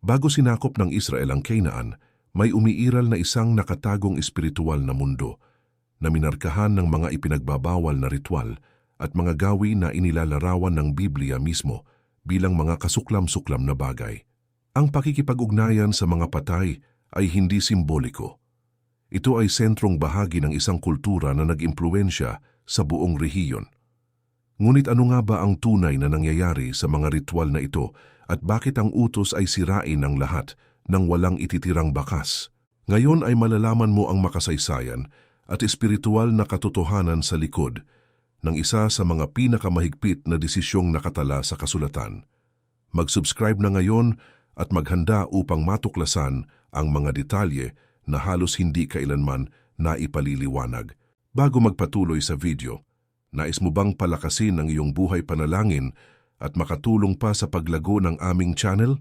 Bago sinakop ng Israel ang Canaan, may umiiral na isang nakatagong espiritual na mundo na minarkahan ng mga ipinagbabawal na ritual at mga gawi na inilalarawan ng Biblia mismo bilang mga kasuklam-suklam na bagay. Ang pakikipag-ugnayan sa mga patay ay hindi simboliko. Ito ay sentrong bahagi ng isang kultura na nag-impluwensya sa buong rehiyon. Ngunit ano nga ba ang tunay na nangyayari sa mga ritual na ito at bakit ang utos ay sirain ng lahat nang walang ititirang bakas? Ngayon ay malalaman mo ang makasaysayan at espiritual na katotohanan sa likod ng isa sa mga pinakamahigpit na desisyong nakatala sa kasulatan. Mag-subscribe na ngayon at maghanda upang matuklasan ang mga detalye na halos hindi kailanman naipaliliwanag. Bago magpatuloy sa video, nais mo bang palakasin ang iyong buhay panalangin at makatulong pa sa paglago ng aming channel?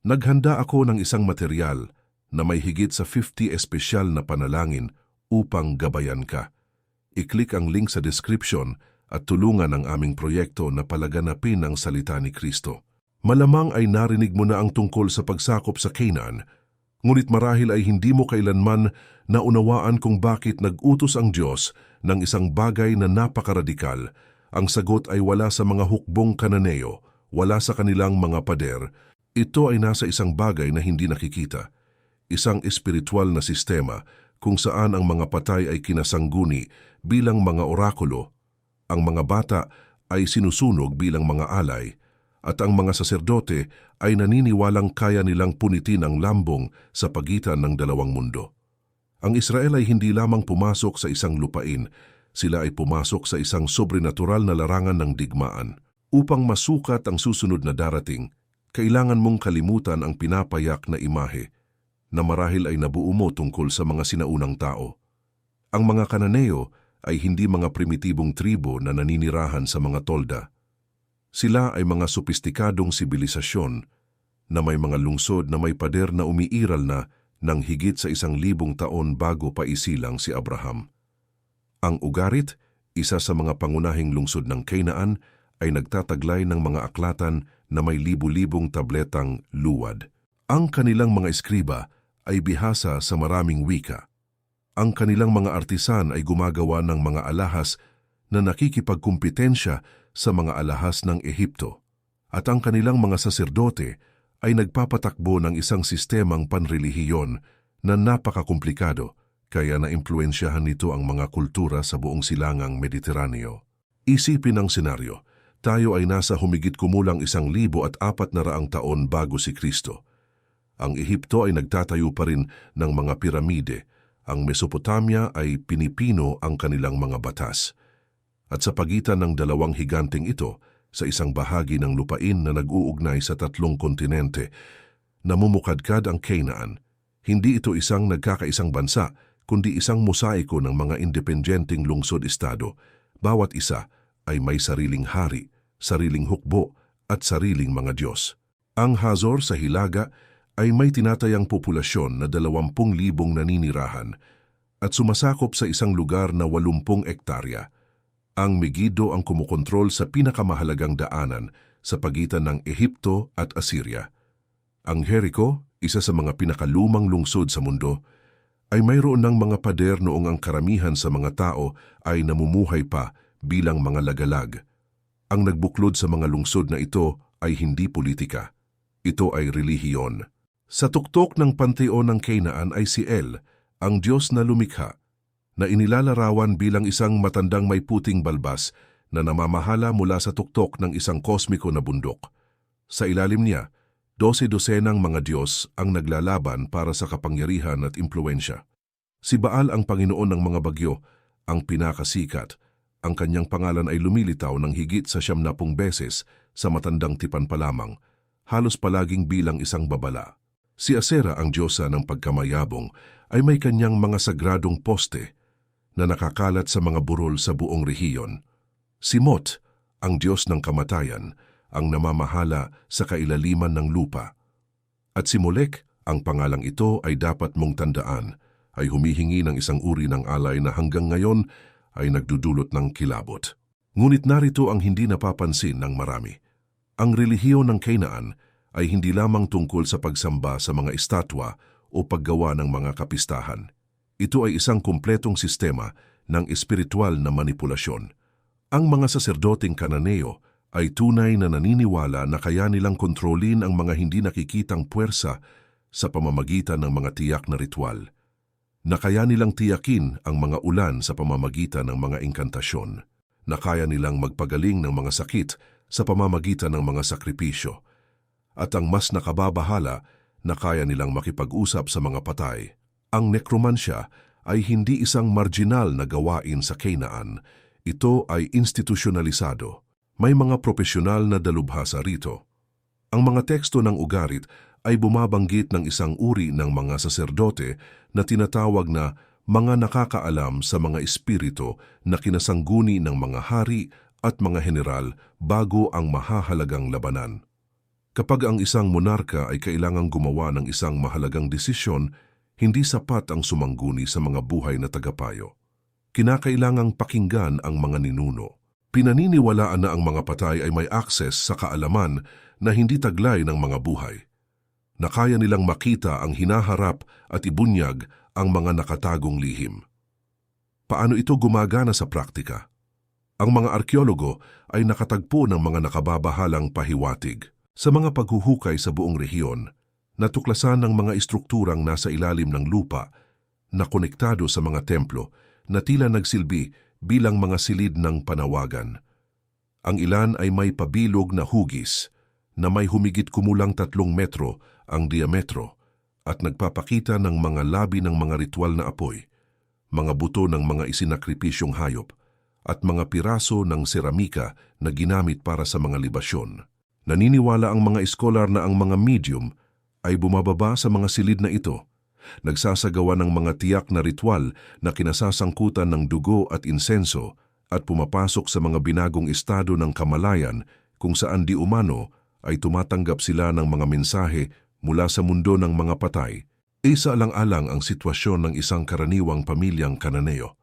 Naghanda ako ng isang material na may higit sa 50 espesyal na panalangin upang gabayan ka. I-click ang link sa description at tulungan ang aming proyekto na palaganapin ang salita ni Kristo. Malamang ay narinig mo na ang tungkol sa pagsakop sa Canaan, ngunit marahil ay hindi mo kailanman naunawaan kung bakit nag-utos ang Diyos ng isang bagay na napakaradikal. Ang sagot ay wala sa mga hukbong Kananeo, wala sa kanilang mga pader. Ito ay nasa isang bagay na hindi nakikita, isang espiritual na sistema kung saan ang mga patay ay kinasangguni bilang mga orakulo, ang mga bata ay sinusunog bilang mga alay, at ang mga saserdote ay naniniwalang kaya nilang punitin ang lambong sa pagitan ng dalawang mundo. Ang Israel ay hindi lamang pumasok sa isang lupain, sila ay pumasok sa isang sobrenatural na larangan ng digmaan. Upang masukat ang susunod na darating, kailangan mong kalimutan ang pinapayak na imahe na marahil ay nabuo mo tungkol sa mga sinaunang tao. Ang mga Kananeo ay hindi mga primitibong tribo na naninirahan sa mga tolda. Sila ay mga sopistikadong sibilisasyon na may mga lungsod na may pader na umiiral na ng higit sa 1,000 taon bago pa isilang si Abraham. Ang Ugarit, isa sa mga pangunahing lungsod ng Canaan, ay nagtataglay ng mga aklatan na may libu-libong tabletang luwad. Ang kanilang mga eskriba ay bihasa sa maraming wika. Ang kanilang mga artisan ay gumagawa ng mga alahas na nakikipagkumpetensya sa mga alahas ng Ehipto. At ang kanilang mga saserdote ay nagpapatakbo ng isang sistemang panrelihiyon na napakakomplikado, kaya naimpluwensyahan nito ang mga kultura sa buong silangang Mediteraneo. Isipin ang senaryo. Tayo ay nasa humigit kumulang 1,400 taon bago si Kristo. Ang Ehipto ay nagtatayo pa rin ng mga piramide. Ang Mesopotamia ay pinipino ang kanilang mga batas. At sa pagitan ng dalawang higanting ito, sa isang bahagi ng lupain na nag-uugnay sa 3 kontinente, namumukadkad ang Canaan. Hindi ito isang nagkakaisang bansa, kundi isang mosaiko ng mga independenteng lungsod-estado. Bawat isa ay may sariling hari, sariling hukbo at sariling mga Diyos. Ang Hazor sa Hilaga ay may tinatayang populasyon na 20,000 naninirahan at sumasakop sa isang lugar na 80 ektarya. Ang Megiddo ang kumukontrol sa pinakamahalagang daanan sa pagitan ng Ehipto at Assyria. Ang Jericho, isa sa mga pinakalumang lungsod sa mundo, ay mayroon ng mga pader noong ang karamihan sa mga tao ay namumuhay pa bilang mga lagalag. Ang nagbuklod sa mga lungsod na ito ay hindi politika. Ito ay relihiyon. Sa tuktok ng panteon ng Canaan ay si El, ang Diyos na lumikha, na inilalarawan bilang isang matandang may puting balbas na namamahala mula sa tuktok ng isang kosmiko na bundok. Sa ilalim niya, 12 dosenang mga Diyos ang naglalaban para sa kapangyarihan at impluwensya. Si Baal ang Panginoon ng mga bagyo, ang pinakasikat. Ang kanyang pangalan ay lumilitaw ng higit sa 70 beses sa matandang tipan pa lamang, halos palaging bilang isang babala. Si Asera, ang diyosa ng pagkamayabong, ay may kanyang mga sagradong poste na nakakalat sa mga burol sa buong rehiyon. Si Mot, ang Diyos ng kamatayan, ang namamahala sa kailaliman ng lupa. At si Molek, ang pangalang ito ay dapat mong tandaan, ay humihingi ng isang uri ng alay na hanggang ngayon ay nagdudulot ng kilabot. Ngunit narito ang hindi napapansin ng marami. Ang relihiyon ng Canaan ay hindi lamang tungkol sa pagsamba sa mga estatwa o paggawa ng mga kapistahan. Ito ay isang kumpletong sistema ng espiritual na manipulasyon. Ang mga saserdoteng Kananeo ay tunay na naniniwala na kaya nilang kontrolin ang mga hindi nakikitang puwersa sa pamamagitan ng mga tiyak na ritual, na kaya nilang tiyakin ang mga ulan sa pamamagitan ng mga inkantasyon, na kaya nilang magpagaling ng mga sakit sa pamamagitan ng mga sakripisyo, at ang mas nakababahala na kaya nilang makipag-usap sa mga patay. Ang nekromansya ay hindi isang marginal na gawain sa Canaan. Ito ay institusyonalisado. May mga propesyonal na dalubhasa rito. Ang mga teksto ng ugarit ay bumabanggit ng isang uri ng mga saserdote na tinatawag na mga nakakaalam sa mga espiritu na kinasangguni ng mga hari at mga general bago ang mahahalagang labanan. Kapag ang isang monarka ay kailangang gumawa ng isang mahalagang desisyon, hindi sapat ang sumangguni sa mga buhay na tagapayo. Kinakailangang pakinggan ang mga ninuno. Pinaniniwalaan na ang mga patay ay may akses sa kaalaman na hindi taglay ng mga buhay, na kaya nilang makita ang hinaharap at ibunyag ang mga nakatagong lihim. Paano ito gumagana sa praktika? Ang mga arkeologo ay nakatagpo ng mga nakababahalang pahiwatig. Sa mga paghuhukay sa buong rehiyon, natuklasan ng mga istrukturang nasa ilalim ng lupa na konektado sa mga templo na tila nagsilbi bilang mga silid ng panawagan. Ang ilan ay may pabilog na hugis na may humigit kumulang 3 metro ang diametro at nagpapakita ng mga labi ng mga ritual na apoy, mga buto ng mga isinakripisyong hayop, at mga piraso ng seramika na ginamit para sa mga libasyon. Naniniwala ang mga eskolar na ang mga medium ay bumababa sa mga silid na ito, nagsasagawa ng mga tiyak na ritual na kinasasangkutan ng dugo at insenso at pumapasok sa mga binagong estado ng kamalayan kung saan di umano ay tumatanggap sila ng mga mensahe mula sa mundo ng mga patay. Isa alang-alang ang sitwasyon ng isang karaniwang pamilyang Kananeo.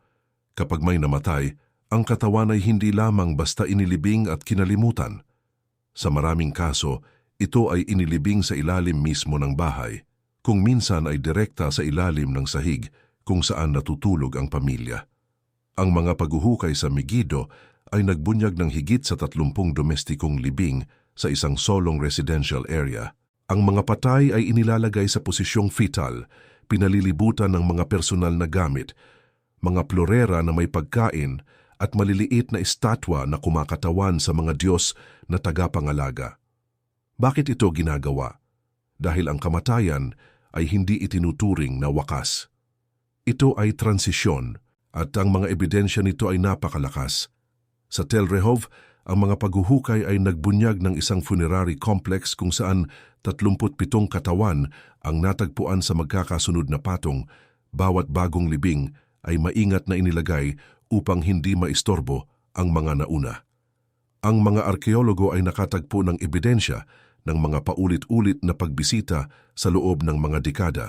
Kapag may namatay, ang katawan ay hindi lamang basta inilibing at kinalimutan. Sa maraming kaso, ito ay inilibing sa ilalim mismo ng bahay, kung minsan ay direkta sa ilalim ng sahig kung saan natutulog ang pamilya. Ang mga paghuhukay sa Megiddo ay nagbunyag ng higit sa 30 domestikong libing sa isang solong residential area. Ang mga patay ay inilalagay sa posisyong fetal, pinalilibutan ng mga personal na gamit, mga plorera na may pagkain at maliliit na estatwa na kumakatawan sa mga Diyos na tagapangalaga. Bakit ito ginagawa? Dahil ang kamatayan ay hindi itinuturing na wakas. Ito ay transisyon at ang mga ebidensya nito ay napakalakas. Sa Tel Rehov, ang mga paghuhukay ay nagbunyag ng isang funerary complex kung saan 37 katawan ang natagpuan sa magkakasunod na patong. Bawat bagong libing ay maingat na inilagay upang hindi maistorbo ang mga nauna. Ang mga arkeologo ay nakatagpo ng ebidensya ng mga paulit-ulit na pagbisita sa loob ng mga dekada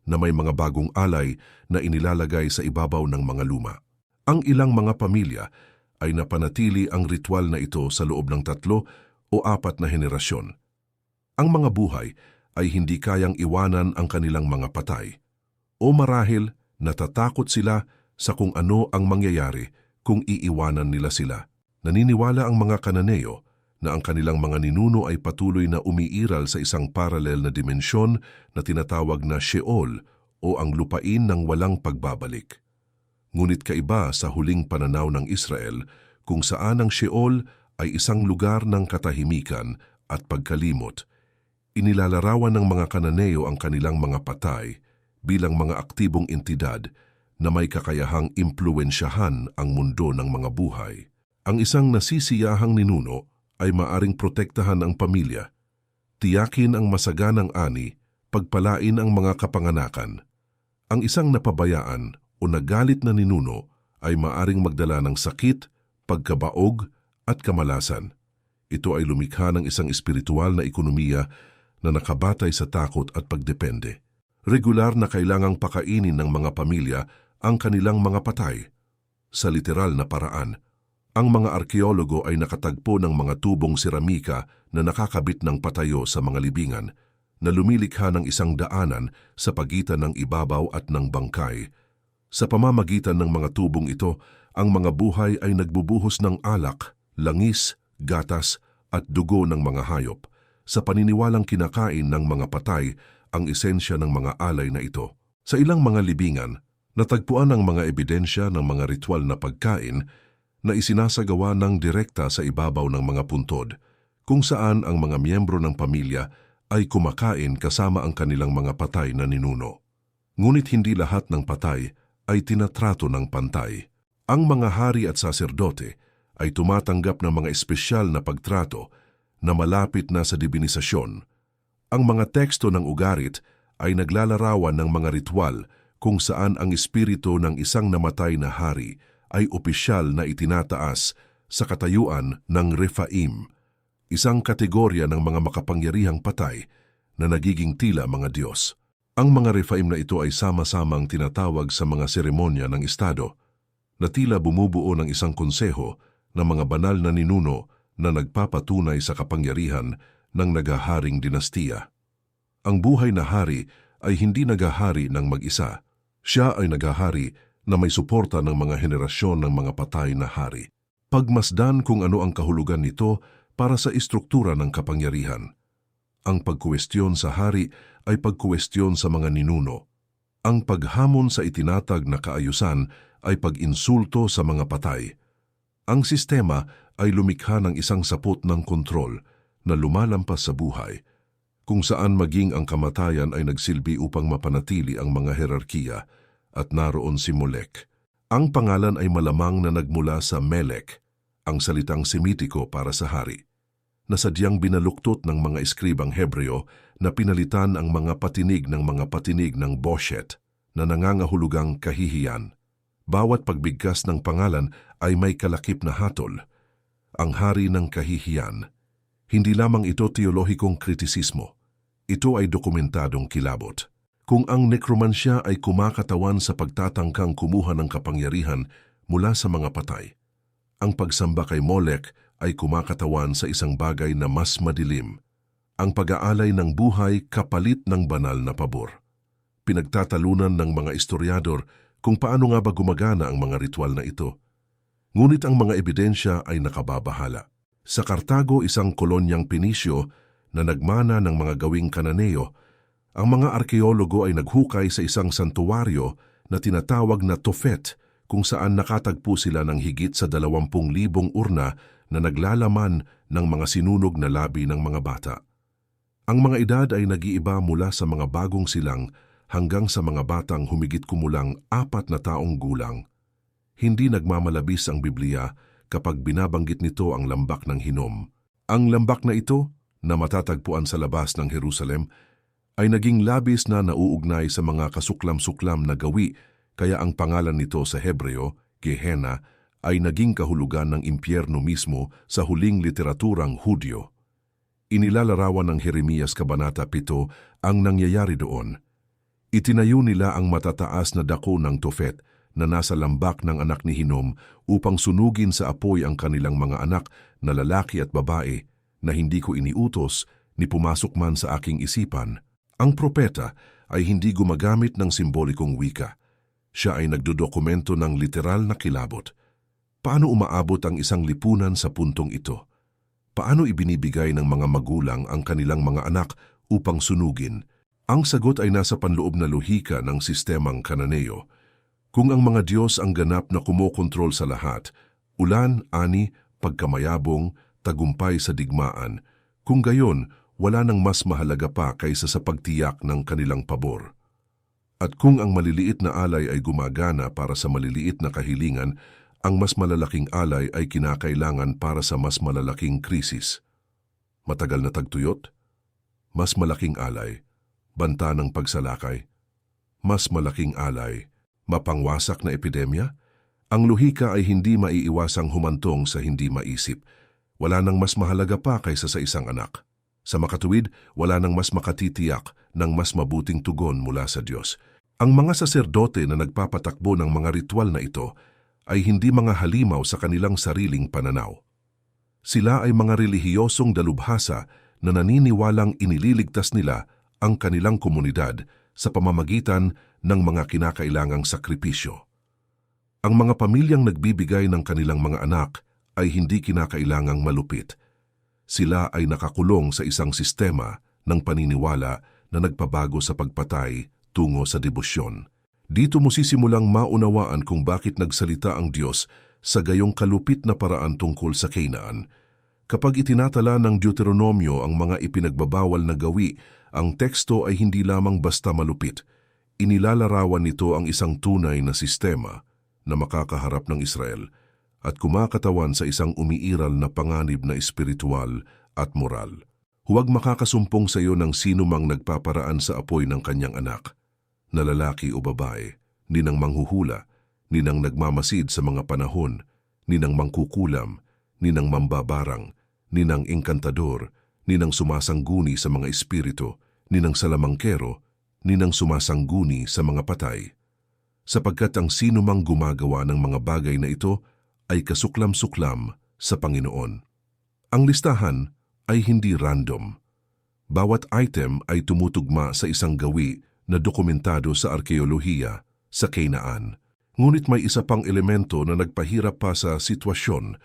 na may mga bagong alay na inilalagay sa ibabaw ng mga luma. Ang ilang mga pamilya ay napanatili ang ritual na ito sa loob ng 3 o 4 na henerasyon. Ang mga buhay ay hindi kayang iwanan ang kanilang mga patay. O marahil natatakot sila sa kung ano ang mangyayari kung iiwanan nila sila. Naniniwala ang mga Kananeo na ang kanilang mga ninuno ay patuloy na umiiral sa isang paralel na dimensyon na tinatawag na Sheol o ang lupain ng walang pagbabalik. Ngunit kaiba sa huling pananaw ng Israel kung saan ang Sheol ay isang lugar ng katahimikan at pagkalimot. Inilalarawan ng mga Kananeo ang kanilang mga patay bilang mga aktibong entidad na may kakayahang impluwensyahan ang mundo ng mga buhay. Ang isang nasisiyahang ninuno ay maaring protektahan ang pamilya, tiyakin ang masaganang ani, pagpalain ang mga kapanganakan. Ang isang napabayaan o nagalit na ninuno ay maaring magdala ng sakit, pagkabaog at kamalasan. Ito ay lumikha ng isang espiritual na ekonomiya na nakabatay sa takot at pagdepende. Regular na kailangang pakainin ng mga pamilya ang kanilang mga patay sa literal na paraan Ang mga arkeologo ay nakatagpo ng mga tubong seramika na nakakabit ng patayo sa mga libingan na lumilikha ng isang daanan sa pagitan ng ibabaw at ng bangkay. Sa pamamagitan ng mga tubong ito, ang mga buhay ay nagbubuhos ng alak, langis, gatas at dugo ng mga hayop sa paniniwalang kinakain ng mga patay ang esensya ng mga alay na ito. Sa ilang mga libingan, natagpuan ang mga ebidensya ng mga ritual na pagkain na isinasagawa ng direkta sa ibabaw ng mga puntod, kung saan ang mga miyembro ng pamilya ay kumakain kasama ang kanilang mga patay na ninuno. Ngunit hindi lahat ng patay ay tinatrato ng pantay. Ang mga hari at saserdote ay tumatanggap ng mga espesyal na pagtrato na malapit na sa dibinisasyon. Ang mga teksto ng ugarit ay naglalarawan ng mga ritual kung saan ang espiritu ng isang namatay na hari ay opisyal na itinataas sa katayuan ng Rephaim, isang kategorya ng mga makapangyarihang patay na nagiging tila mga Diyos. Ang mga Rephaim na ito ay sama-samang tinatawag sa mga seremonya ng estado na tila bumubuo ng isang konseho ng mga banal na ninuno na nagpapatunay sa kapangyarihan ng nagaharing dinastiya. Ang buhay na hari ay hindi nagahari ng mag-isa. Siya ay nagahari na may suporta ng mga henerasyon ng mga patay na hari. Pagmasdan kung ano ang kahulugan nito para sa istruktura ng kapangyarihan. Ang pagkuwestiyon sa hari ay pagkuwestiyon sa mga ninuno. Ang paghamon sa itinatag na kaayusan ay pag-insulto sa mga patay. Ang sistema ay lumikha ng isang sapot ng kontrol na lumalampas sa buhay, kung saan maging ang kamatayan ay nagsilbi upang mapanatili ang mga herarkiya, at naroon si Molek. Ang pangalan ay malamang na nagmula sa Melek, ang salitang Semitiko para sa hari, na sadyang binaluktot ng mga eskribang Hebreo na pinalitan ang mga patinig ng Boshet na nangangahulugang kahihiyan. Bawat pagbigkas ng pangalan ay may kalakip na hatol, ang hari ng kahihiyan. Hindi lamang ito teolohikong kritisismo, ito ay dokumentadong kilabot. Kung ang nekromansya ay kumakatawan sa pagtatangkang kumuha ng kapangyarihan mula sa mga patay, ang pagsamba kay Molek ay kumakatawan sa isang bagay na mas madilim, ang pag-aalay ng buhay kapalit ng banal na pabor. Pinagtatalunan ng mga istoryador kung paano nga ba gumagana ang mga ritual na ito. Ngunit ang mga ebidensya ay nakababahala. Sa Kartago, isang kolonyang Pinisyo na nagmana ng mga gawing Kananeo, ang mga arkeologo ay naghukay sa isang santuwaryo na tinatawag na Tophet, kung saan nakatagpo sila ng higit sa 20,000 urna na naglalaman ng mga sinunog na labi ng mga bata. Ang mga edad ay nag-iiba mula sa mga bagong silang hanggang sa mga batang humigit kumulang 4 na taong gulang. Hindi nagmamalabis ang Biblia kapag binabanggit nito ang lambak ng Hinom. Ang lambak na ito, na matatagpuan sa labas ng Jerusalem, ay naging labis na nauugnay sa mga kasuklam-suklam na gawi, kaya ang pangalan nito sa Hebreo, Gehenna, ay naging kahulugan ng impyerno mismo sa huling literaturang Hudyo. Inilalarawan ng Jeremias Kabanata 7 ang nangyayari doon. Itinayo nila ang matataas na dako ng Tophet na nasa lambak ng anak ni Hinom upang sunugin sa apoy ang kanilang mga anak na lalaki at babae na hindi ko iniutos ni pumasok man sa aking isipan. Ang propeta ay hindi gumagamit ng simbolikong wika. Siya ay nagdodokumento ng literal na kilabot. Paano umaabot ang isang lipunan sa puntong ito? Paano ibinibigay ng mga magulang ang kanilang mga anak upang sunugin? Ang sagot ay nasa panloob na lohika ng sistemang Kananeo. Kung ang mga Diyos ang ganap na kumokontrol sa lahat, ulan, ani, pagkamayabong, tagumpay sa digmaan, kung gayon, wala nang mas mahalaga pa kaysa sa pagtiyak ng kanilang pabor. At kung ang maliliit na alay ay gumagana para sa maliliit na kahilingan, ang mas malalaking alay ay kinakailangan para sa mas malalaking krisis. Matagal na tagtuyot? Mas malaking alay. Banta ng pagsalakay. Mas malaking alay. Mapangwasak na epidemya? Ang lohika ay hindi maiiwasang humantong sa hindi maisip. Wala nang mas mahalaga pa kaysa sa isang anak. Sa makatuwid, wala nang mas makatitiyak ng mas mabuting tugon mula sa Diyos. Ang mga saserdote na nagpapatakbo ng mga ritual na ito ay hindi mga halimaw sa kanilang sariling pananaw. Sila ay mga relihiyosong dalubhasa na naniniwalang inililigtas nila ang kanilang komunidad sa pamamagitan ng mga kinakailangang sakripisyo. Ang mga pamilyang nagbibigay ng kanilang mga anak ay hindi kinakailangang malupit. Sila ay nakakulong sa isang sistema ng paniniwala na nagpabago sa pagpatay tungo sa debosyon. Dito mo sisimulang maunawaan kung bakit nagsalita ang Diyos sa gayong kalupit na paraan tungkol sa Canaan. Kapag itinatala ng Deuteronomyo ang mga ipinagbabawal na gawi, ang teksto ay hindi lamang basta malupit. Inilalarawan nito ang isang tunay na sistema na makakaharap ng Israel at kumakatawan sa isang umiiral na panganib na espiritual at moral. Huwag makakasumpong sa iyo ng sino mang nagpaparaan sa apoy ng kanyang anak, na lalaki o babae, ni ng manghuhula, ni ng nagmamasid sa mga panahon, ni ng mangkukulam, ni ng mambabarang, ni ng engkantador, ni ng sumasangguni sa mga espiritu, ni ng salamangkero, ni ng sumasangguni sa mga patay. Sapagkat ang sino mang gumagawa ng mga bagay na ito ay kasuklam-suklam sa Panginoon. Ang listahan ay hindi random. Bawat item ay tumutugma sa isang gawi na dokumentado sa arkeolohiya sa Canaan. Ngunit may isa pang elemento na nagpahirap pa sa sitwasyon,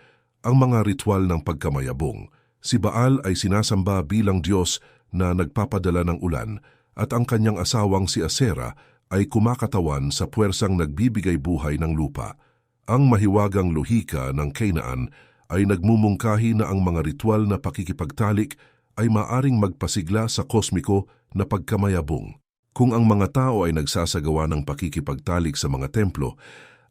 ang mga ritual ng pagkamayabong. Si Baal ay sinasamba bilang Diyos na nagpapadala ng ulan at ang kanyang asawang si Asera ay kumakatawan sa puwersang nagbibigay buhay ng lupa. Ang mahiwagang lohika ng Canaan ay nagmumungkahi na ang mga ritual na pakikipagtalik ay maaring magpasigla sa kosmiko na pagkamayabong. Kung ang mga tao ay nagsasagawa ng pakikipagtalik sa mga templo,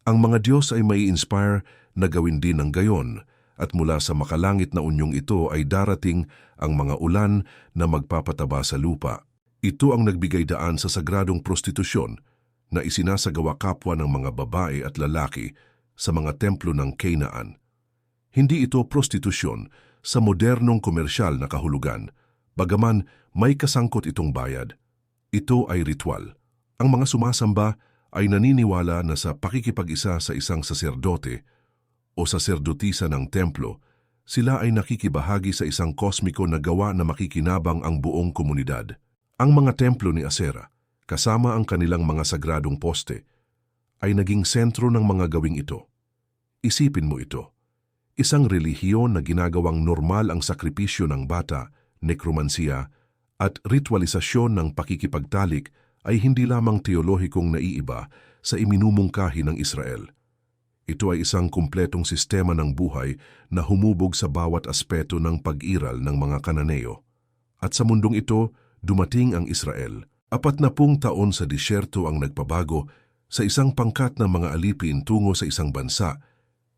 ang mga Diyos ay may inspire na gawin din ng gayon, at mula sa makalangit na unyong ito ay darating ang mga ulan na magpapataba sa lupa. Ito ang nagbigay daan sa sagradong prostitusyon na isinasagawa kapwa ng mga babae at lalaki sa mga templo ng Canaan. Hindi ito prostitusyon sa modernong komersyal na kahulugan, bagaman may kasangkot itong bayad. Ito ay ritual. Ang mga sumasamba ay naniniwala na sa pakikipag-isa sa isang saserdote o saserdotisa ng templo, sila ay nakikibahagi sa isang kosmiko na gawa na makikinabang ang buong komunidad. Ang mga templo ni Asera, kasama ang kanilang mga sagradong poste, ay naging sentro ng mga gawing ito. Isipin mo ito. Isang relihiyon na ginagawang normal ang sakripisyo ng bata, nekromansiya, at ritualisasyon ng pakikipagtalik ay hindi lamang teolohikong naiiba sa iminumungkahi ng Israel. Ito ay isang kumpletong sistema ng buhay na humubog sa bawat aspeto ng pag-iral ng mga Kananeo. At sa mundong ito, dumating ang Israel. 40 taon sa disyerto ang nagpabago sa isang pangkat ng mga alipin tungo sa isang bansa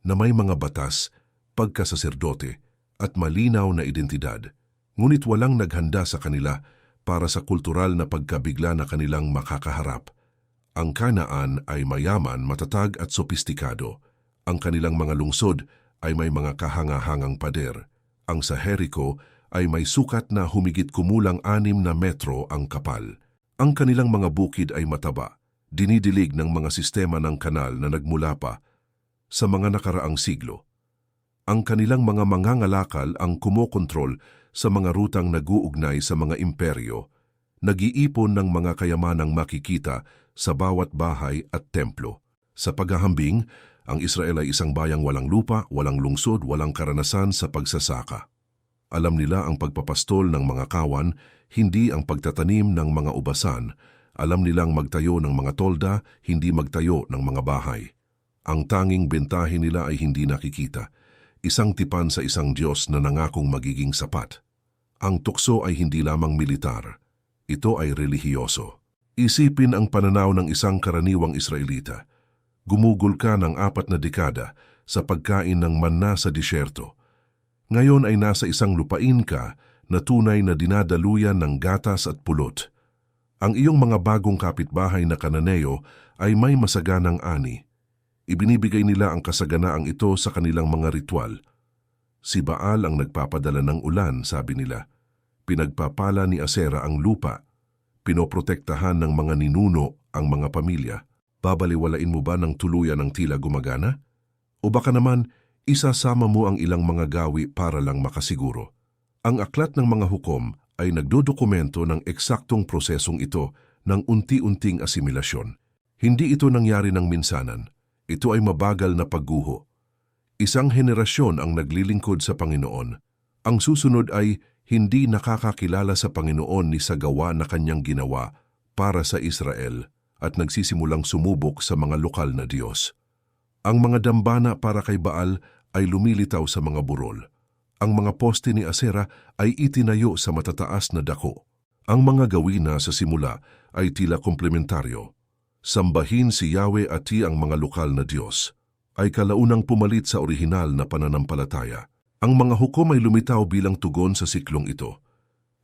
na may mga batas, pagkasaserdote at malinaw na identidad. Ngunit walang naghanda sa kanila para sa kultural na pagkabigla na kanilang makakaharap. Ang Kanaan ay mayaman, matatag at sopistikado. Ang kanilang mga lungsod ay may mga kahanga-hangang pader. Ang sa Jericho ay may sukat na humigit kumulang 6 na metro ang kapal. Ang kanilang mga bukid ay mataba, dinidilig ng mga sistema ng kanal na nagmula pa sa mga nakaraang siglo. Ang kanilang mga mangangalakal ang kumokontrol sa mga rutang nag-uugnay sa mga imperyo, nag-iipon ng mga kayamanang makikita sa bawat bahay at templo. Sa paghahambing, ang Israel ay isang bayang walang lupa, walang lungsod, walang karanasan sa pagsasaka. Alam nila ang pagpapastol ng mga kawan, hindi ang pagtatanim ng mga ubasan. Alam nilang magtayo ng mga tolda, hindi magtayo ng mga bahay. Ang tanging bentahe nila ay hindi nakikita. Isang tipan sa isang Diyos na nangakong magiging sapat. Ang tukso ay hindi lamang militar. Ito ay relihiyoso. Isipin ang pananaw ng isang karaniwang Israelita. Gumugol ka ng 4 na dekada sa pagkain ng manna sa disyerto. Ngayon ay nasa isang lupain ka na tunay na dinadaluyan ng gatas at pulot. Ang iyong mga bagong kapitbahay na Kananeo ay may masaganang ani. Ibinibigay nila ang kasaganaang ito sa kanilang mga ritual. Si Baal ang nagpapadala ng ulan, sabi nila. Pinagpapala ni Asera ang lupa. Pinoprotektahan ng mga ninuno ang mga pamilya. Babaliwalain mo ba ng tuluyan ang tila gumagana? O baka naman, isasama mo ang ilang mga gawi para lang makasiguro. Ang aklat ng mga hukom ay nagdodokumento ng eksaktong prosesong ito ng unti-unting asimilasyon. Hindi ito nangyari ng minsanan. Ito ay mabagal na pagguho. Isang henerasyon ang naglilingkod sa Panginoon. Ang susunod ay hindi nakakakilala sa Panginoon ni sa gawa na kanyang ginawa para sa Israel at nagsisimulang sumubok sa mga lokal na Diyos. Ang mga dambana para kay Baal ay lumilitaw sa mga burol. Ang mga poste ni Asera ay itinayo sa matataas na dako. Ang mga gawina sa simula ay tila komplementaryo. Sambahin si Yahweh at ang mga lokal na Diyos ay kalaunang pumalit sa orihinal na pananampalataya. Ang mga hukom ay lumitaw bilang tugon sa siklong ito.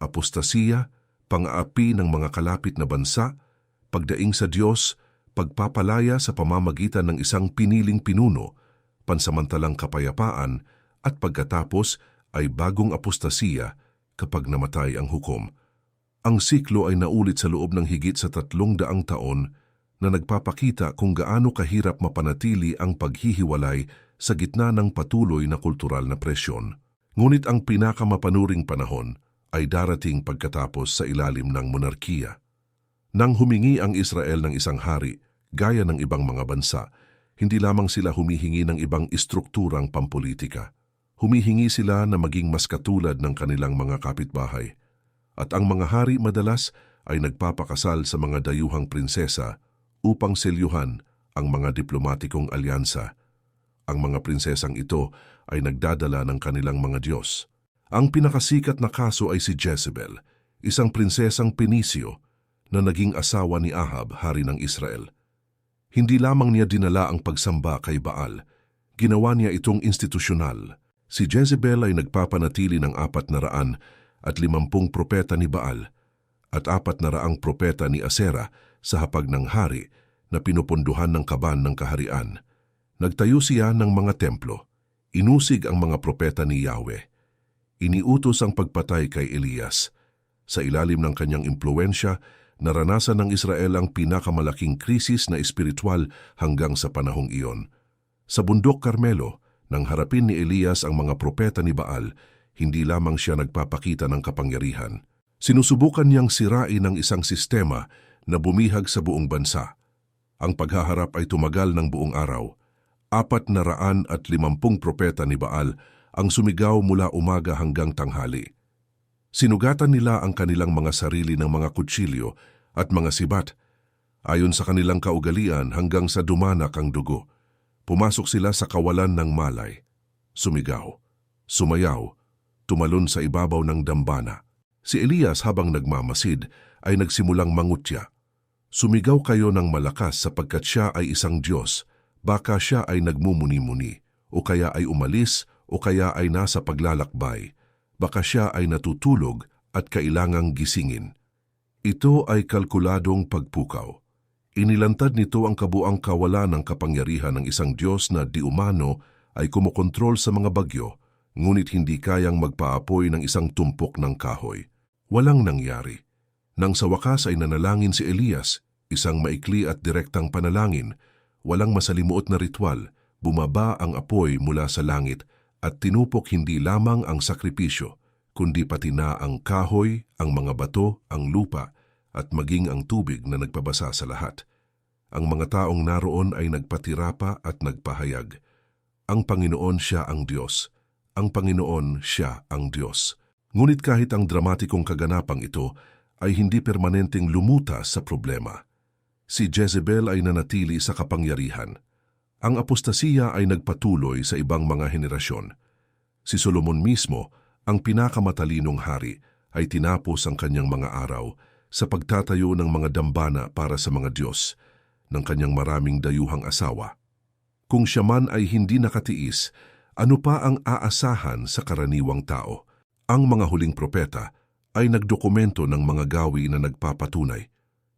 Apostasiya, pang-aapi ng mga kalapit na bansa, pagdaing sa Diyos, pagpapalaya sa pamamagitan ng isang piniling pinuno, pansamantalang kapayapaan, at pagkatapos ay bagong apostasiya kapag namatay ang hukom. Ang siklo ay naulit sa loob ng higit sa 300 taon na nagpapakita kung gaano kahirap mapanatili ang paghihiwalay sa gitna ng patuloy na kultural na presyon. Ngunit ang pinakamapanuring panahon ay darating pagkatapos sa ilalim ng monarkiya. Nang humingi ang Israel ng isang hari, gaya ng ibang mga bansa, hindi lamang sila humihingi ng ibang istrukturang pampolitika. Humihingi sila na maging mas katulad ng kanilang mga kapitbahay. At ang mga hari madalas ay nagpapakasal sa mga dayuhang prinsesa upang selyuhan ang mga diplomatikong alyansa. Ang mga prinsesang ito ay nagdadala ng kanilang mga Diyos. Ang pinakasikat na kaso ay si Jezebel, isang prinsesang Penisyo na naging asawa ni Ahab, hari ng Israel. Hindi lamang niya dinala ang pagsamba kay Baal, ginawa niya itong institusyonal. Si Jezebel ay nagpapanatili ng 450 propeta ni Baal at 400 propeta ni Asera sa hapag ng hari na pinupunduhan ng kaban ng kaharian. Nagtayo siya ng mga templo. Inusig ang mga propeta ni Yahweh. Iniutos ang pagpatay kay Elias. Sa ilalim ng kanyang impluensya, naranasan ng Israel ang pinakamalaking krisis na espiritual hanggang sa panahong iyon. Sa bundok Carmelo, nang harapin ni Elias ang mga propeta ni Baal, hindi lamang siya nagpapakita ng kapangyarihan. Sinusubukan niyang sirain ang isang sistema na bumihag sa buong bansa. Ang paghaharap ay tumagal ng buong araw. 450 propeta ni Baal ang sumigaw mula umaga hanggang tanghali. Sinugatan nila ang kanilang mga sarili ng mga kutsilyo at mga sibat, ayon sa kanilang kaugalian hanggang sa dumanak ang dugo. Pumasok sila sa kawalan ng malay. Sumigaw, sumayaw, tumalon sa ibabaw ng dambana. Si Elias habang nagmamasid ay nagsimulang mangutya. Sumigaw kayo ng malakas sapagkat siya ay isang Diyos. Baka siya ay nagmumuni-muni, o kaya ay umalis, o kaya ay nasa paglalakbay. Baka siya ay natutulog at kailangang gisingin. Ito ay kalkuladong pagpukaw. Inilantad nito ang kabuang kawalan ng kapangyarihan ng isang Diyos na di umano ay kumokontrol sa mga bagyo, ngunit hindi kayang magpaapoy ng isang tumpok ng kahoy. Walang nangyari. Nang sa wakas ay nanalangin si Elias, isang maikli at direktang panalangin, walang masalimuot na ritual, bumaba ang apoy mula sa langit at tinupok hindi lamang ang sakripisyo, kundi pati na ang kahoy, ang mga bato, ang lupa, at maging ang tubig na nagpabasa sa lahat. Ang mga taong naroon ay nagpatirapa at nagpahayag. Ang Panginoon siya ang Diyos. Ang Panginoon siya ang Diyos. Ngunit kahit ang dramatikong kaganapang ito ay hindi permanenteng lumutas sa problema. Si Jezebel ay nanatili sa kapangyarihan. Ang apostasiya ay nagpatuloy sa ibang mga henerasyon. Si Solomon mismo, ang pinakamatalinong hari, ay tinapos ang kanyang mga araw sa pagtatayo ng mga dambana para sa mga Diyos ng kanyang maraming dayuhang asawa. Kung siya man ay hindi nakatiis, ano pa ang aasahan sa karaniwang tao? Ang mga huling propeta ay nagdokumento ng mga gawi na nagpapatunay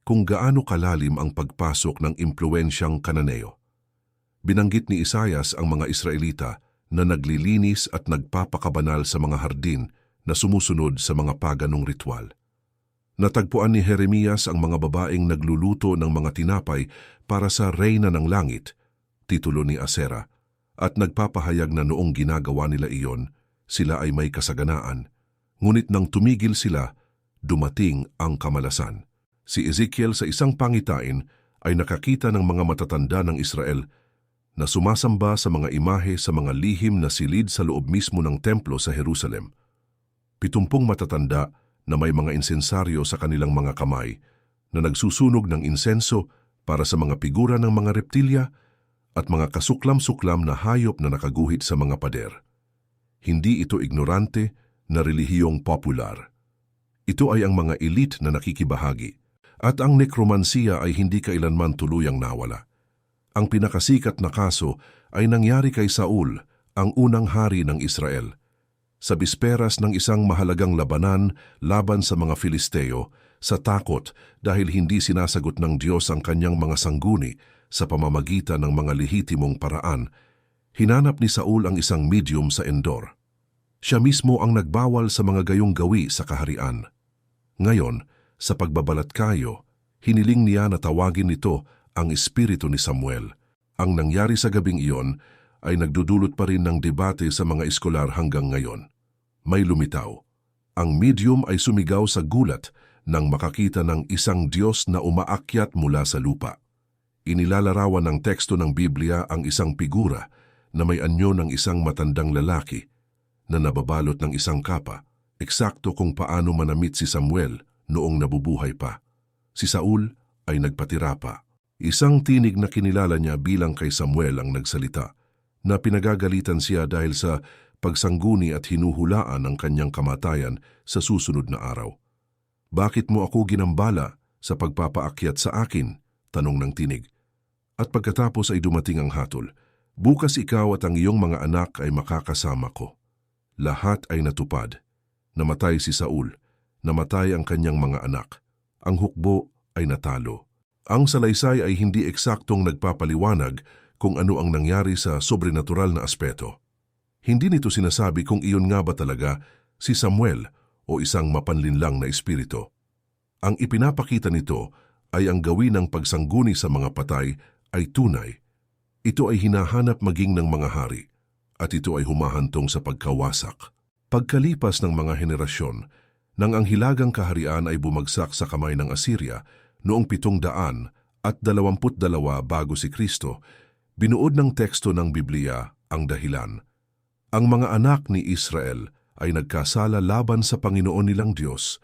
kung gaano kalalim ang pagpasok ng impluensyang Kananeo. Binanggit ni Isaias ang mga Israelita na naglilinis at nagpapakabanal sa mga hardin na sumusunod sa mga paganong ritual. Natagpuan ni Jeremias ang mga babaeng nagluluto ng mga tinapay para sa Reyna ng Langit, titulo ni Asera, at nagpapahayag na noong ginagawa nila iyon, sila ay may kasaganaan. Ngunit nang tumigil sila, dumating ang kamalasan. Si Ezekiel sa isang pangitain ay nakakita ng mga matatanda ng Israel na sumasamba sa mga imahe sa mga lihim na silid sa loob mismo ng templo sa Jerusalem. 70 matatanda na may mga insensaryo sa kanilang mga kamay na nagsusunog ng insenso para sa mga figura ng mga reptilya at mga kasuklam-suklam na hayop na nakaguhit sa mga pader. Hindi ito ignorante na relihiyong popular. Ito ay ang mga elite na nakikibahagi. At ang nekromansiya ay hindi kailanman tuluyang nawala. Ang pinakasikat na kaso ay nangyari kay Saul, ang unang hari ng Israel. Sa bisperas ng isang mahalagang labanan laban sa mga Filisteo, sa takot dahil hindi sinasagot ng Diyos ang kanyang mga sangguni sa pamamagitan ng mga lehitimong paraan, hinanap ni Saul ang isang medium sa Endor. Siya mismo ang nagbawal sa mga gayong gawi sa kaharian. Ngayon, sa pagbabalatkayo, hiniling niya na tawagin nito ang espiritu ni Samuel. Ang nangyari sa gabing iyon ay nagdudulot pa rin ng debate sa mga eskolar hanggang ngayon. May lumitaw. Ang medium ay sumigaw sa gulat nang makakita ng isang Diyos na umaakyat mula sa lupa. Inilalarawan ng teksto ng Biblia ang isang figura na may anyo ng isang matandang lalaki na nababalot ng isang kapa, eksakto kung paano manamit si Samuel noong nabubuhay pa. Si Saul ay nagpatira pa. Isang tinig na kinilala niya bilang kay Samuel ang nagsalita, na pinagagalitan siya dahil sa pagsangguni at hinuhulaan ang kanyang kamatayan sa susunod na araw. "Bakit mo ako ginambala sa pagpapaakyat sa akin?" tanong ng tinig. At pagkatapos ay dumating ang hatol, "Bukas ikaw at ang iyong mga anak ay makakasama ko." Lahat ay natupad. Namatay si Saul. Namatay ang kanyang mga anak. Ang hukbo ay natalo. Ang salaysay ay hindi eksaktong nagpapaliwanag kung ano ang nangyari sa sobrenatural na aspeto. Hindi nito sinasabi kung iyon nga ba talaga si Samuel o isang mapanlinlang na espiritu. Ang ipinapakita nito ay ang gawin ng pagsangguni sa mga patay ay tunay. Ito ay hinahanap maging ng mga hari at ito ay humahantong sa pagkawasak. Pagkalipas ng mga henerasyon, nang ang hilagang kaharian ay bumagsak sa kamay ng Assyria noong 722 bago si Kristo, binuod ng teksto ng Biblia ang dahilan. Ang mga anak ni Israel ay nagkasala laban sa Panginoon nilang Diyos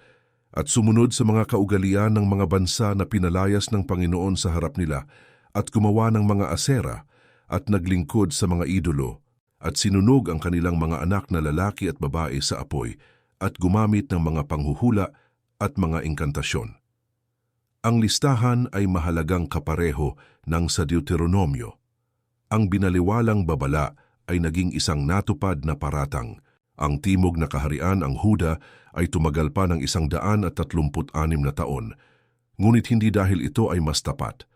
at sumunod sa mga kaugalian ng mga bansa na pinalayas ng Panginoon sa harap nila at gumawa ng mga asera at naglingkod sa mga idolo at sinunog ang kanilang mga anak na lalaki at babae sa apoy at gumamit ng mga panghuhula at mga inkantasyon. Ang listahan ay mahalagang kapareho ng sa Deuteronomio. Ang binaliwalang babala ay naging isang natupad na paratang. Ang timog na kaharian, ang Huda, ay tumagal pa ng 136 na taon. Ngunit hindi dahil ito ay mas tapat.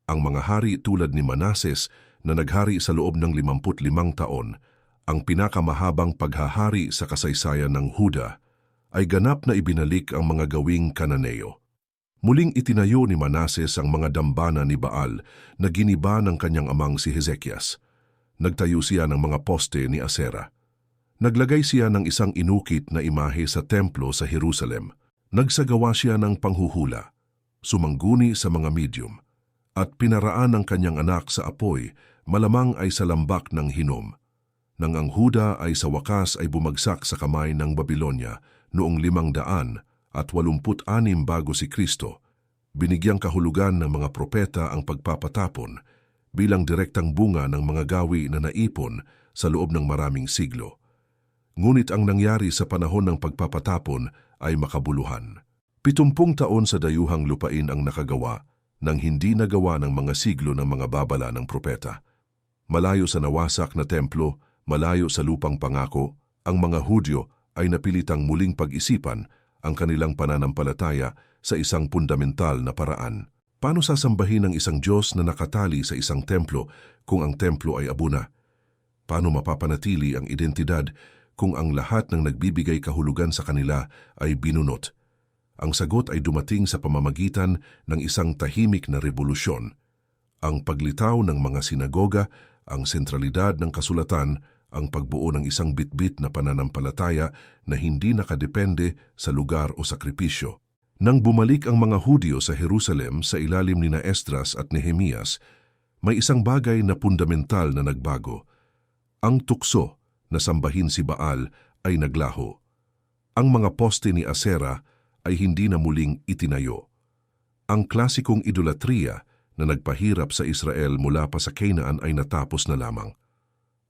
Ang mga hari tulad ni Manases na naghari sa loob ng 55 taon, ang pinakamahabang paghahari sa kasaysayan ng Huda, ay ganap na ibinalik ang mga gawing Kananeo. Muling itinayo ni Manases ang mga dambana ni Baal na giniba ng kanyang amang si Hezekias. Nagtayo siya ng mga poste ni Asera. Naglagay siya ng isang inukit na imahe sa templo sa Jerusalem. Nagsagawa siya ng panghuhula, sumangguni sa mga medium, at pinaraan ang kanyang anak sa apoy, malamang ay sa lambak ng hinom. Nang ang Huda ay sa wakas ay bumagsak sa kamay ng Babilonya noong 586 bago si Kristo, binigyang kahulugan ng mga propeta ang pagpapatapon bilang direktang bunga ng mga gawi na naipon sa loob ng maraming siglo. Ngunit ang nangyari sa panahon ng pagpapatapon ay makabuluhan. 70 taon sa dayuhang lupain ang nakagawa nang hindi nagawa ng mga siglo ng mga babala ng propeta. Malayo sa nawasak na templo, malayo sa lupang pangako, ang mga Hudyo ay napilitang muling pag-isipan ang kanilang pananampalataya sa isang fundamental na paraan. Paano sasambahin ang isang Diyos na nakatali sa isang templo kung ang templo ay abuna? Paano mapapanatili ang identidad kung ang lahat ng nagbibigay kahulugan sa kanila ay binunot? Ang sagot ay dumating sa pamamagitan ng isang tahimik na revolusyon, ang paglitaw ng mga sinagoga Ang sentralidad ng kasulatan, ang pagbuo ng isang bitbit na pananampalataya na hindi nakadepende sa lugar o sakripisyo. Nang bumalik ang mga Hudyo sa Jerusalem sa ilalim ni Esdras at Nehemias, may isang bagay na fundamental na nagbago. Ang tukso na sambahin si Baal ay naglaho. Ang mga poste ni Asera ay hindi na muling itinayo. Ang klasikong idolatriya na nagpahirap sa Israel mula pa sa Canaan ay natapos na lamang.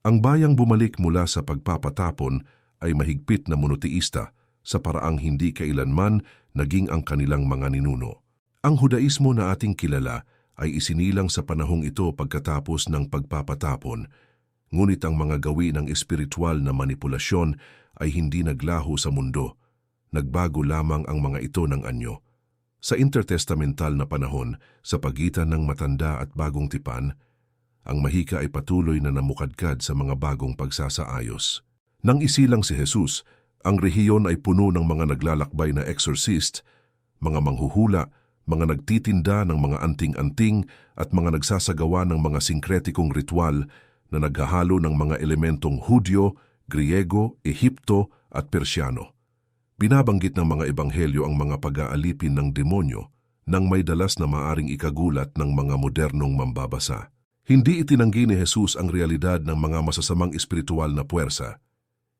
Ang bayang bumalik mula sa pagpapatapon ay mahigpit na monoteista sa paraang hindi kailanman naging ang kanilang mga ninuno. Ang Hudaismo na ating kilala ay isinilang sa panahong ito pagkatapos ng pagpapatapon, ngunit ang mga gawi ng espiritual na manipulasyon ay hindi naglaho sa mundo. Nagbago lamang ang mga ito ng anyo. Sa intertestamental na panahon, sa pagitan ng matanda at bagong tipan, ang mahika ay patuloy na namukadkad sa mga bagong pagsasaayos. Nang isilang si Jesus, ang rehiyon ay puno ng mga naglalakbay na exorcist, mga manghuhula, mga nagtitinda ng mga anting-anting at mga nagsasagawa ng mga sinkretikong ritual na naghahalo ng mga elementong Hudyo, Griego, Ehipto at Persyano. Binabanggit ng mga ebanghelyo ang mga pag-aalipin ng demonyo nang may dalas na maaring ikagulat ng mga modernong mambabasa. Hindi itinanggi ni Jesus ang realidad ng mga masasamang espiritual na puwersa.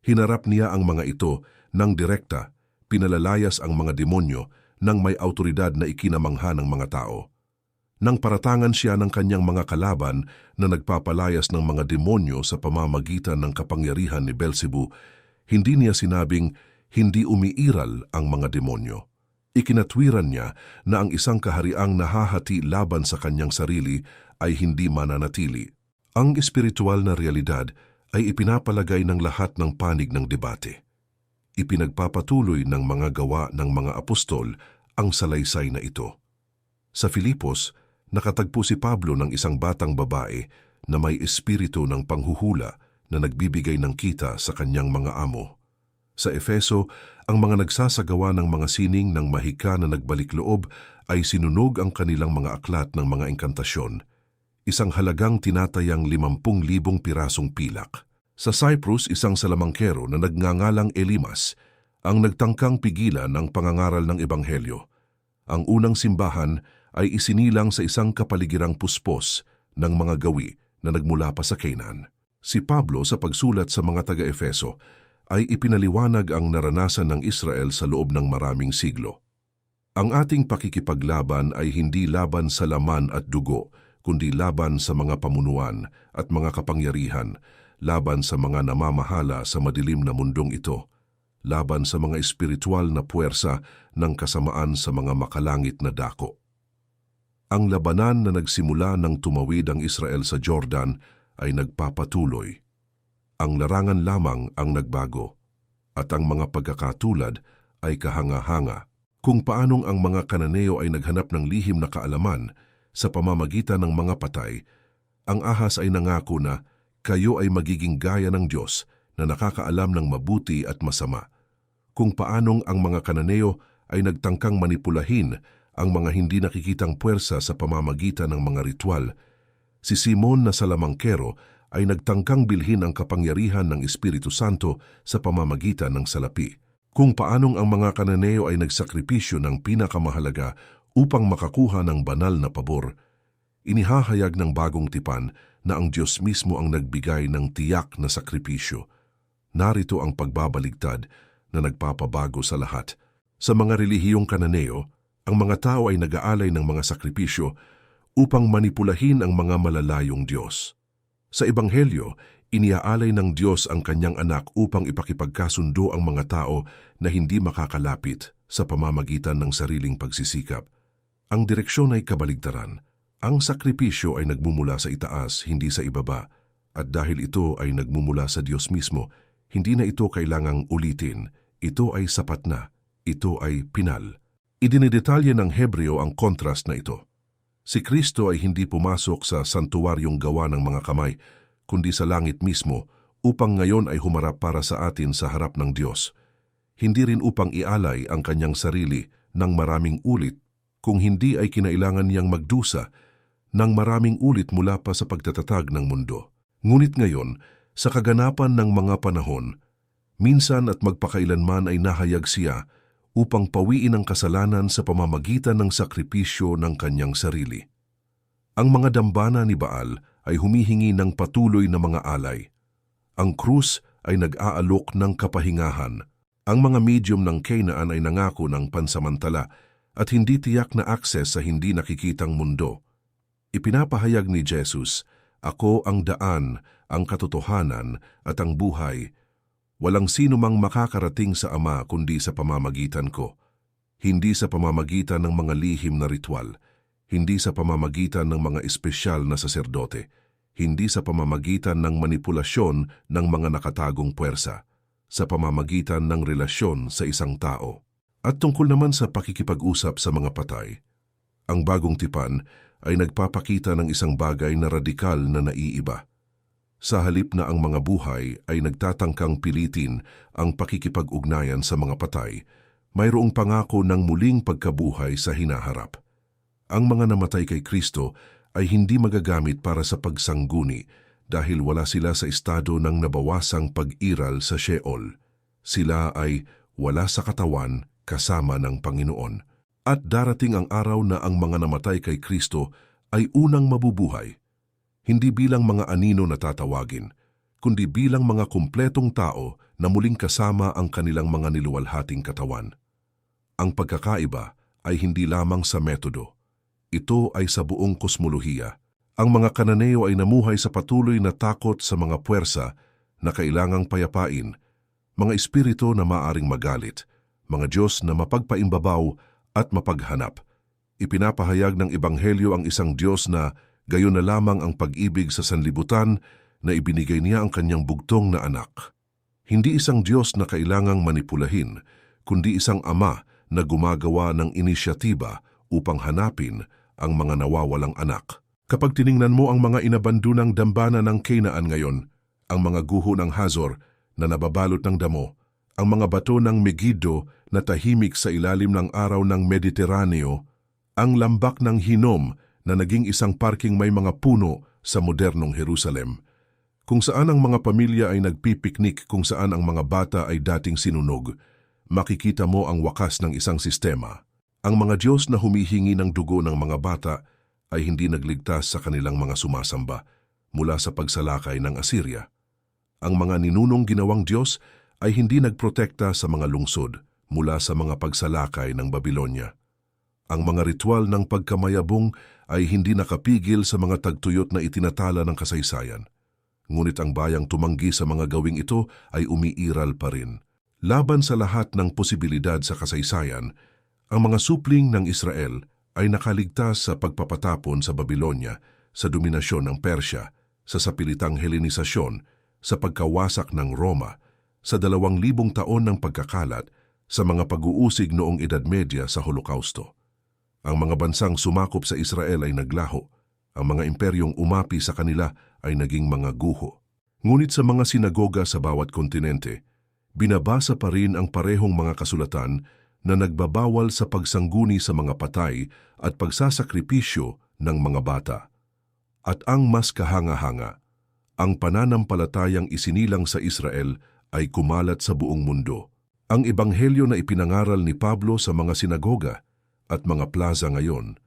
Hinarap niya ang mga ito nang direkta, pinalalayas ang mga demonyo nang may autoridad na ikinamangha ng mga tao. Nang paratangan siya ng kanyang mga kalaban na nagpapalayas ng mga demonyo sa pamamagitan ng kapangyarihan ni Beelzebub, hindi niya sinabing hindi umiiral ang mga demonyo. Ikinatwiran niya na ang isang kahariang nahahati laban sa kanyang sarili ay hindi mananatili. Ang espiritual na realidad ay ipinapalagay ng lahat ng panig ng debate. Ipinagpapatuloy ng mga gawa ng mga apostol ang salaysay na ito. Sa Filipos, nakatagpo si Pablo ng isang batang babae na may espiritu ng panghuhula na nagbibigay ng kita sa kanyang mga amo. Sa Efeso, ang mga nagsasagawa ng mga sining ng mahika na nagbalik loob ay sinunog ang kanilang mga aklat ng mga engkantasyon, isang halagang tinatayang 50,000 pirasong pilak. Sa Cyprus, isang salamangkero na nagngangalang Elimas ang nagtangkang pigilan ang pangangaral ng ebanghelyo. Ang unang simbahan ay isinilang sa isang kapaligirang puspos ng mga gawi na nagmula pa sa Canaan. Si Pablo sa pagsulat sa mga taga-Efeso ay ipinaliwanag ang naranasan ng Israel sa loob ng maraming siglo. Ang ating pakikipaglaban ay hindi laban sa laman at dugo, kundi laban sa mga pamunuan at mga kapangyarihan, laban sa mga namamahala sa madilim na mundong ito, laban sa mga espiritual na puwersa ng kasamaan sa mga makalangit na dako. Ang labanan na nagsimula nang tumawid ang Israel sa Jordan ay nagpapatuloy. Ang larangan lamang ang nagbago, at ang mga pagkakatulad ay kahanga-hanga. Kung paanong ang mga Kananeo ay naghanap ng lihim na kaalaman sa pamamagitan ng mga patay, ang ahas ay nangako na kayo ay magiging gaya ng Diyos na nakakaalam ng mabuti at masama. Kung paanong ang mga Kananeo ay nagtangkang manipulahin ang mga hindi nakikitang puwersa sa pamamagitan ng mga ritual, si Simon na salamangkero ay nagtangkang bilhin ang kapangyarihan ng Espiritu Santo sa pamamagitan ng salapi. Kung paanong ang mga Kananeo ay nagsakripisyo ng pinakamahalaga upang makakuha ng banal na pabor, inihahayag ng bagong tipan na ang Diyos mismo ang nagbigay ng tiyak na sakripisyo. Narito ang pagbabaligtad na nagpapabago sa lahat. Sa mga relihiyong Kananeo, ang mga tao ay nag-aalay ng mga sakripisyo upang manipulahin ang mga malalayong Diyos. Sa Ebanghelyo, iniaalay ng Diyos ang kanyang anak upang ipakipagkasundo ang mga tao na hindi makakalapit sa pamamagitan ng sariling pagsisikap. Ang direksyon ay kabaligtaran. Ang sakripisyo ay nagmumula sa itaas, hindi sa ibaba, at dahil ito ay nagmumula sa Diyos mismo, hindi na ito kailangang ulitin. Ito ay sapat na. Ito ay pinal. Idinidetalye ng Hebreo ang kontrast na ito. Si Kristo ay hindi pumasok sa santuaryong gawa ng mga kamay, kundi sa langit mismo, upang ngayon ay humarap para sa atin sa harap ng Diyos. Hindi rin upang ialay ang kanyang sarili ng maraming ulit, kung hindi ay kinailangan niyang magdusa ng maraming ulit mula pa sa pagtatatag ng mundo. Ngunit ngayon, sa kaganapan ng mga panahon, minsan at magpakailanman ay nahayag siya upang pawiin ang kasalanan sa pamamagitan ng sakripisyo ng kanyang sarili. Ang mga dambana ni Baal ay humihingi ng patuloy na mga alay. Ang krus ay nag-aalok ng kapahingahan. Ang mga medium ng Canaan ay nangako ng pansamantala at hindi tiyak na akses sa hindi nakikitang mundo. Ipinapahayag ni Jesus, "Ako ang daan, ang katotohanan at ang buhay. Walang sino mang makakarating sa Ama kundi sa pamamagitan ko." Hindi sa pamamagitan ng mga lihim na ritual, hindi sa pamamagitan ng mga espesyal na saserdote, hindi sa pamamagitan ng manipulasyon ng mga nakatagong puwersa, sa pamamagitan ng relasyon sa isang tao. At tungkol naman sa pakikipag-usap sa mga patay, ang bagong tipan ay nagpapakita ng isang bagay na radikal na naiiba. Sa halip na ang mga buhay ay nagtatangkang pilitin ang pakikipag-ugnayan sa mga patay, mayroong pangako ng muling pagkabuhay sa hinaharap. Ang mga namatay kay Kristo ay hindi magagamit para sa pagsangguni dahil wala sila sa estado ng nabawasang pag-iral sa Sheol. Sila ay wala sa katawan kasama ng Panginoon. At darating ang araw na ang mga namatay kay Kristo ay unang mabubuhay. Hindi bilang mga anino na tatawagin, kundi bilang mga kumpletong tao na muling kasama ang kanilang mga niluwalhating katawan. Ang pagkakaiba ay hindi lamang sa metodo. Ito ay sa buong kosmolohiya. Ang mga Kananeo ay namuhay sa patuloy na takot sa mga puwersa na kailangang payapain, mga espiritu na maaring magalit, mga Diyos na mapagpaimbabaw at mapaghanap. Ipinapahayag ng Ebanghelyo ang isang Diyos na gayon na lamang ang pag-ibig sa sanlibutan na ibinigay niya ang kanyang bugtong na anak. Hindi isang Diyos na kailangang manipulahin, kundi isang Ama na gumagawa ng inisyatiba upang hanapin ang mga nawawalang anak. Kapag tiningnan mo ang mga inabandunang dambana ng Canaan ngayon, ang mga guho ng Hazor na nababalot ng damo, ang mga bato ng Megiddo na tahimik sa ilalim ng araw ng Mediteraneo, ang lambak ng Hinnom na naging isang parking may mga puno sa modernong Jerusalem, kung saan ang mga pamilya ay nagpipiknik, kung saan ang mga bata ay dating sinunog, makikita mo ang wakas ng isang sistema. Ang mga Diyos na humihingi ng dugo ng mga bata ay hindi nagligtas sa kanilang mga sumasamba mula sa pagsalakay ng Assyria. Ang mga ninunong ginawang Diyos ay hindi nagprotekta sa mga lungsod mula sa mga pagsalakay ng Babylonia. Ang mga ritual ng pagkamayabong ay hindi nakapigil sa mga tagtuyot na itinatala ng kasaysayan. Ngunit ang bayang tumanggi sa mga gawing ito ay umiiral pa rin. Laban sa lahat ng posibilidad sa kasaysayan, ang mga supling ng Israel ay nakaligtas sa pagpapatapon sa Babylonia, sa dominasyon ng Persya, sa sapilitang Helenisasyon, sa pagkawasak ng Roma, sa 2,000 taon ng pagkakalat, sa mga pag-uusig noong Edad Medya sa Holokausto. Ang mga bansang sumakop sa Israel ay naglaho. Ang mga imperyong umapi sa kanila ay naging mga guho. Ngunit sa mga sinagoga sa bawat kontinente, binabasa pa rin ang parehong mga kasulatan na nagbabawal sa pagsangguni sa mga patay at pagsasakripisyo ng mga bata. At ang mas kahanga-hanga, ang pananampalatayang isinilang sa Israel ay kumalat sa buong mundo. Ang ebanghelyo na ipinangaral ni Pablo sa mga sinagoga at mga plaza ngayon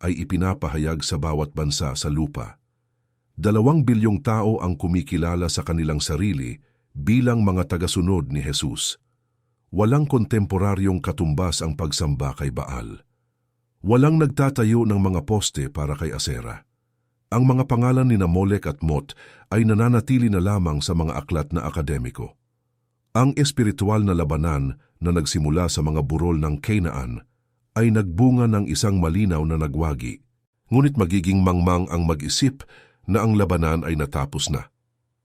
ay ipinapahayag sa bawat bansa sa lupa. 2 bilyong tao ang kumikilala sa kanilang sarili bilang mga tagasunod ni Jesus. Walang kontemporaryong katumbas ang pagsamba kay Baal. Walang nagtatayo ng mga poste para kay Asera. Ang mga pangalan ni Molek at Mot ay nananatili na lamang sa mga aklat na akademiko. Ang espiritual na labanan na nagsimula sa mga burol ng Canaan ay nagbunga ng isang malinaw na nagwagi. Ngunit magiging mangmang ang mag-isip na ang labanan ay natapos na.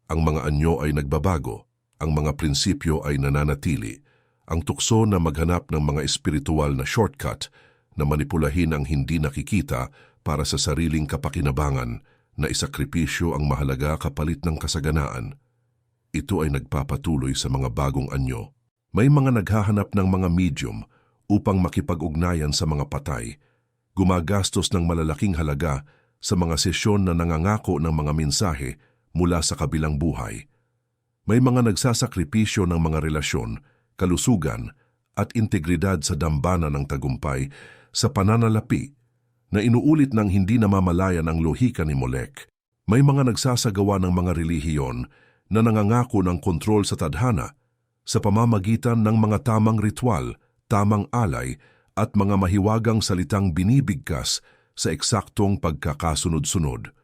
Ang mga anyo ay nagbabago, ang mga prinsipyo ay nananatili. Ang tukso na maghanap ng mga espiritual na shortcut na manipulahin ang hindi nakikita para sa sariling kapakinabangan na isakripisyo ang mahalaga kapalit ng kasaganaan. Ito ay nagpapatuloy sa mga bagong anyo. May mga naghahanap ng mga medium upang makipag-ugnayan sa mga patay, gumagastos ng malalaking halaga sa mga sesyon na nangangako ng mga mensahe mula sa kabilang buhay. May mga nagsasakripisyo ng mga relasyon, kalusugan, at integridad sa dambana ng tagumpay sa pananalapi na inuulit ng hindi namamalayan ang lohika ni Molek. May mga nagsasagawa ng mga relihiyon na nangangako ng kontrol sa tadhana sa pamamagitan ng mga tamang ritual, tamang alay, at mga mahiwagang salitang binibigkas sa eksaktong pagkakasunod-sunod.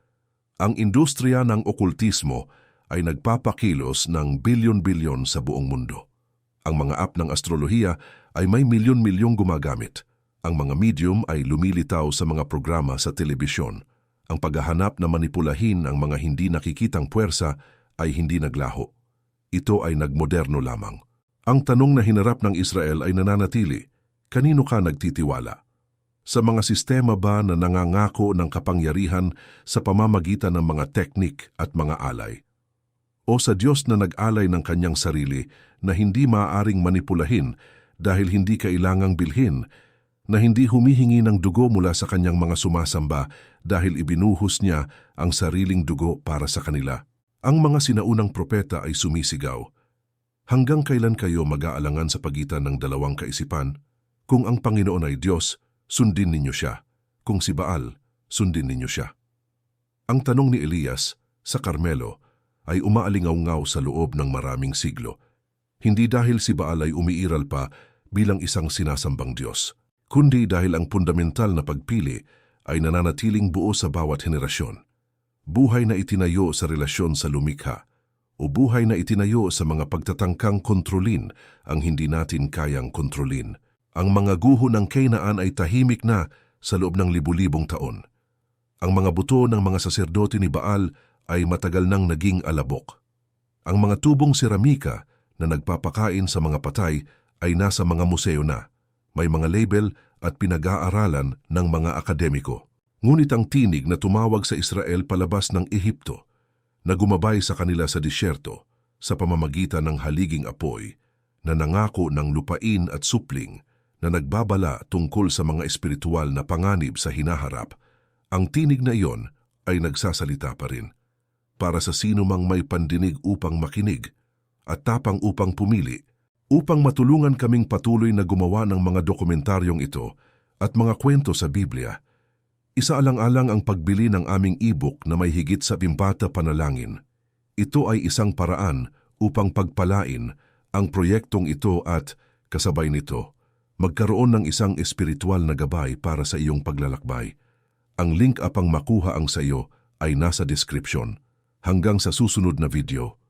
Ang industriya ng okultismo ay nagpapakilos ng bilyon-bilyon sa buong mundo. Ang mga app ng astrolohiya ay may milyon-milyong gumagamit. Ang mga medium ay lumilitaw sa mga programa sa telebisyon. Ang paghahanap na manipulahin ang mga hindi nakikitang puwersa ay hindi naglaho. Ito ay nagmoderno lamang. Ang tanong na hinarap ng Israel ay nananatili, kanino ka nagtitiwala? Sa mga sistema ba na nangangako ng kapangyarihan sa pamamagitan ng mga teknik at mga alay? O sa Diyos na nag-alay ng kanyang sarili na hindi maaaring manipulahin dahil hindi kailangang bilhin, na hindi humihingi ng dugo mula sa kanyang mga sumasamba dahil ibinuhos niya ang sariling dugo para sa kanila? Ang mga sinaunang propeta ay sumisigaw, hanggang kailan kayo mag-aalangan sa pagitan ng dalawang kaisipan? Kung ang Panginoon ay Diyos, sundin ninyo siya. Kung si Baal, sundin ninyo siya. Ang tanong ni Elias sa Carmelo ay umaalingaw-ngaw sa loob ng maraming siglo. Hindi dahil si Baal ay umiiral pa bilang isang sinasambang Diyos, kundi dahil ang fundamental na pagpili ay nananatiling buo sa bawat henerasyon. Buhay na itinayo sa relasyon sa lumikha, o buhay na itinayo sa mga pagtatangkang kontrolin ang hindi natin kayang kontrolin. Ang mga guho ng Kainaan ay tahimik na sa loob ng libu-libong taon. Ang mga buto ng mga saserdote ni Baal ay matagal nang naging alabok. Ang mga tubong seramika na nagpapakain sa mga patay ay nasa mga museo na. May mga label at pinag-aaralan ng mga akademiko. Ngunit ang tinig na tumawag sa Israel palabas ng Ehipto, na gumabay sa kanila sa disyerto sa pamamagitan ng haliging apoy, na nangako ng lupain at supling, na nagbabala tungkol sa mga espiritual na panganib sa hinaharap, ang tinig na iyon ay nagsasalita pa rin. Para sa sino mang may pandinig upang makinig at tapang upang pumili, upang matulungan kaming patuloy na gumawa ng mga dokumentaryong ito at mga kwento sa Biblia, isaalang-alang ang pagbili ng aming e-book na may higit sa 50 panalangin. Ito ay isang paraan upang pagpalain ang proyektong ito at, kasabay nito, magkaroon ng isang espiritual na gabay para sa iyong paglalakbay. Ang link upang makuha ang sa iyo ay nasa description. Hanggang sa susunod na video.